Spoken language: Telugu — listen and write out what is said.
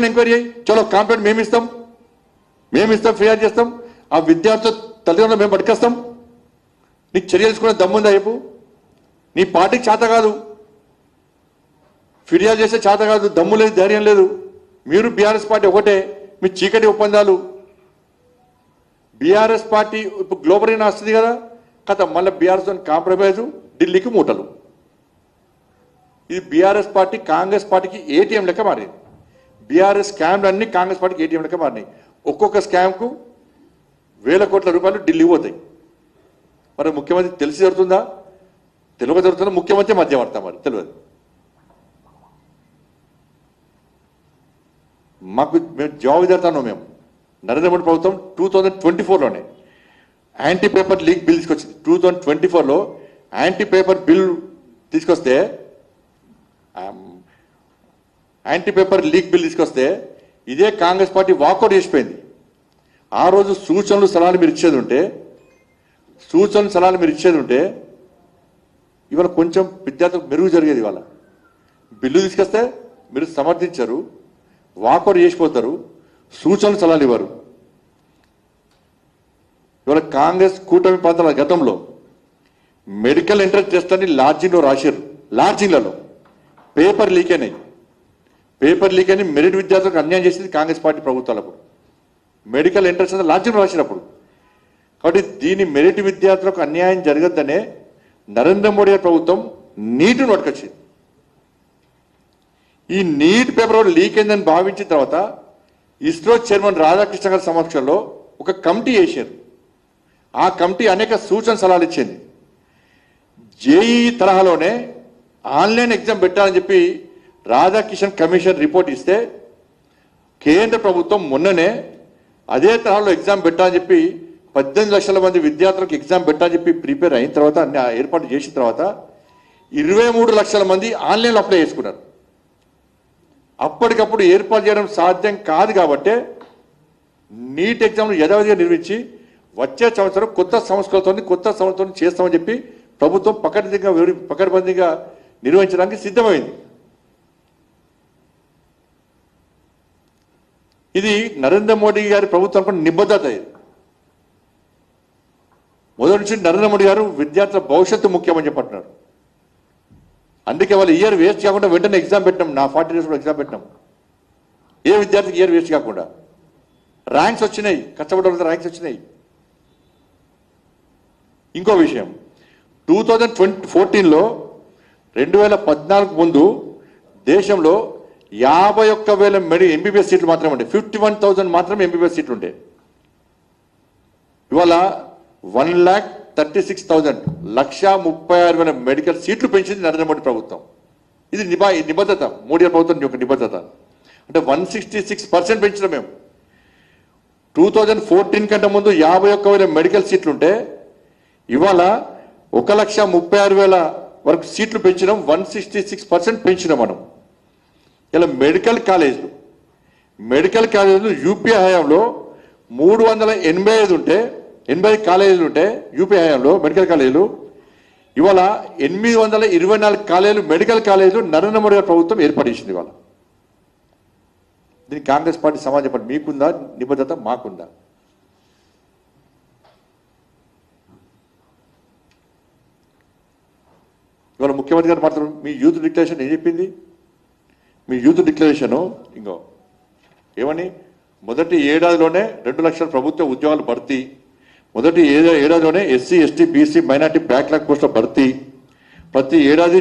ఎంక్వైరీ అయ్యి చలో కాంప్లైంట్ మేము ఇస్తాం ఫిర్యాదు చేస్తాం, ఆ విద్యార్థుల తల్లిదండ్రులు మేము పట్టుకొస్తాం. నీకు చర్యలు తీసుకునే దమ్ముందా చెప్పు? నీ పార్టీకి చేత కాదు, ఫిర్యాదు చేసే చేత కాదు, దమ్ము లేదు, ధైర్యం లేదు. మీరు బీఆర్ఎస్ పార్టీ ఒకటే, మీ చీకటి ఒప్పందాలు. బీఆర్ఎస్ పార్టీ ఇప్పుడు గ్లోబల్ అయినా వస్తుంది కదా, కథ మళ్ళీ బీఆర్ఎస్ కాంప్రమైజు, ఢిల్లీకి మూటలు. ఇది బీఆర్ఎస్ పార్టీ కాంగ్రెస్ పార్టీకి ఏటీఎం లెక్క మారింది. బీఆర్ఎస్ స్కామ్లు అన్నీ కాంగ్రెస్ పార్టీకి ఏటీఎం లెక్క మారినాయి. ఒక్కొక్క స్కామ్కు వేల కోట్ల రూపాయలు ఢిల్లీ పోతాయి. మరి ముఖ్యమంత్రి తెలిసి జరుగుతుందా, తెలియక జరుగుతుందా? ముఖ్యమంత్రి మధ్యవర్తా మరి తెలియదు. మేము జవాబుదారుతాను. మేము నరేంద్ర మోడీ ప్రభుత్వం 2024లోనే యాంటీ పేపర్ లీక్ బిల్ తీసుకొచ్చింది. 2024లో యాంటీ పేపర్ బిల్ తీసుకొస్తే, యాంటీ పేపర్ లీక్ బిల్ తీసుకొస్తే ఇదే కాంగ్రెస్ పార్టీ వాకౌట్ చేసిపోయింది. ఆ రోజు సూచనలు సలహాలు మీరు ఇచ్చేది ఉంటే ఇవాళ కొంచెం విద్యార్థులకు మెరుగు జరిగేది. ఇవాళ బిల్లు తీసుకొస్తే మీరు సమర్థించరు, వాకౌట్ చేసిపోతారు, సూచనలు సలహాలు ఇవ్వరు. ఇవాళ కాంగ్రెస్ కూటమి ప్రాంతాల గతంలో మెడికల్ ఎంట్రన్స్ టెస్ట్ అని లాడ్జింగ్లో రాశారు. లాడ్జింగ్లలో పేపర్ లీక్ అని మెరిట్ విద్యార్థులకు అన్యాయం చేసింది కాంగ్రెస్ పార్టీ ప్రభుత్వాలకు. మెడికల్ ఎంట్రన్స్ అంటే లాడ్జింగ్లో రాసినప్పుడు. కాబట్టి దీని మెరిట్ విద్యార్థులకు అన్యాయం జరగద్దనే నరేంద్ర మోడీ ప్రభుత్వం నీట్ను పట్టుకొచ్చింది. ఈ నీట్ పేపర్ లీక్ అయిందని భావించిన తర్వాత ఇస్రో చైర్మన్ రాధాకృష్ణ గారి సమక్షంలో ఒక కమిటీ వేసారు. ఆ కమిటీ అనేక సూచన సలహాలు ఇచ్చింది. జేఈ తరహాలోనే ఆన్లైన్ ఎగ్జామ్ పెట్టాలని చెప్పి రాధాకిషన్ కమిషన్ రిపోర్ట్ ఇస్తే కేంద్ర ప్రభుత్వం మొన్ననే అదే తరహాలో ఎగ్జామ్ పెట్టాలని చెప్పి 18 లక్షల మంది విద్యార్థులకు ఎగ్జామ్ పెట్టాలని చెప్పి ప్రిపేర్ అయిన తర్వాత అన్ని ఏర్పాటు చేసిన తర్వాత 23 లక్షల మంది ఆన్లైన్లో అప్లై చేసుకున్నారు. అప్పటికప్పుడు ఏర్పాటు చేయడం సాధ్యం కాదు కాబట్టి నీట్ ఎగ్జామ్ను యథావిధిగా నిర్మించి వచ్చే సంవత్సరం కొత్త సంవత్సరంతో చేస్తామని చెప్పి ప్రభుత్వం పకడ్బందీగా నిర్వహించడానికి సిద్ధమైంది. ఇది నరేంద్ర మోడీ గారి ప్రభుత్వం నిబద్ధత. ఇది మొదటి నుంచి నరేంద్ర మోడీ గారు విద్యార్థుల భవిష్యత్తు ముఖ్యమని చెప్పంటున్నారు. అందుకే వాళ్ళు ఇయర్ వేస్ట్ కాకుండా వెంటనే ఎగ్జామ్ పెట్టినాం. నా 40 డేస్ కూడా ఎగ్జామ్ పెట్టినాం. ఏ విద్యార్థికి ఇయర్ వేస్ట్ కాకుండా ర్యాంక్స్ వచ్చినాయి, కష్టపడ్డ ర్యాంక్స్ వచ్చినాయి. ఇంకో విషయం, 2014లో 2014 ముందు దేశంలో 51,000 ఎంబీబీఎస్ సీట్లు మాత్రమే ఉండే. 51,000 మాత్రమే ఎంబీబీఎస్ సీట్లు ఉండే. ఇవాళ 1,36,000 1,36,000 మెడికల్ సీట్లు పెంచింది నరేంద్ర మోడీ ప్రభుత్వం. ఇది నిబద్ధత, మోడీ ప్రభుత్వం యొక్క నిబద్ధత. అంటే 166% పెంచినాం మేము. 2014 కంటే ముందు 51,000 మెడికల్ సీట్లు ఉంటే ఇవాళ 1,36,000 వరకు సీట్లు పెంచినాం. 166% పెంచినాం మనం. ఇలా మెడికల్ కాలేజీలు యూపీఏ హయాంలో 385 ఉంటే 80 కాలేజీలు ఉంటే యూపీ హయాంలో మెడికల్ కాలేజీలు, ఇవాళ 824 కాలేజీలు మెడికల్ కాలేజీలు నరేంద్ర మోడీ గారి ప్రభుత్వం ఏర్పడేసింది. ఇవాళ దీనికి కాంగ్రెస్ పార్టీ సమాజం పార్టీ మీకుందా నిబద్ధత? మాకుందా? ఇవాళ ముఖ్యమంత్రి గారు మాత్రం మీ యూత్ డిక్లరేషన్ ఏం చెప్పింది? మీ యూత్ డిక్లరేషను ఇంకో ఏమని, మొదటి ఏడాదిలోనే 2 లక్షల ప్రభుత్వ ఉద్యోగాలు భర్తీ, మొదటి ఏడాదిలోనే SC ST BC minority backlog పోస్టుల భర్తీ, ప్రతి ఏడాది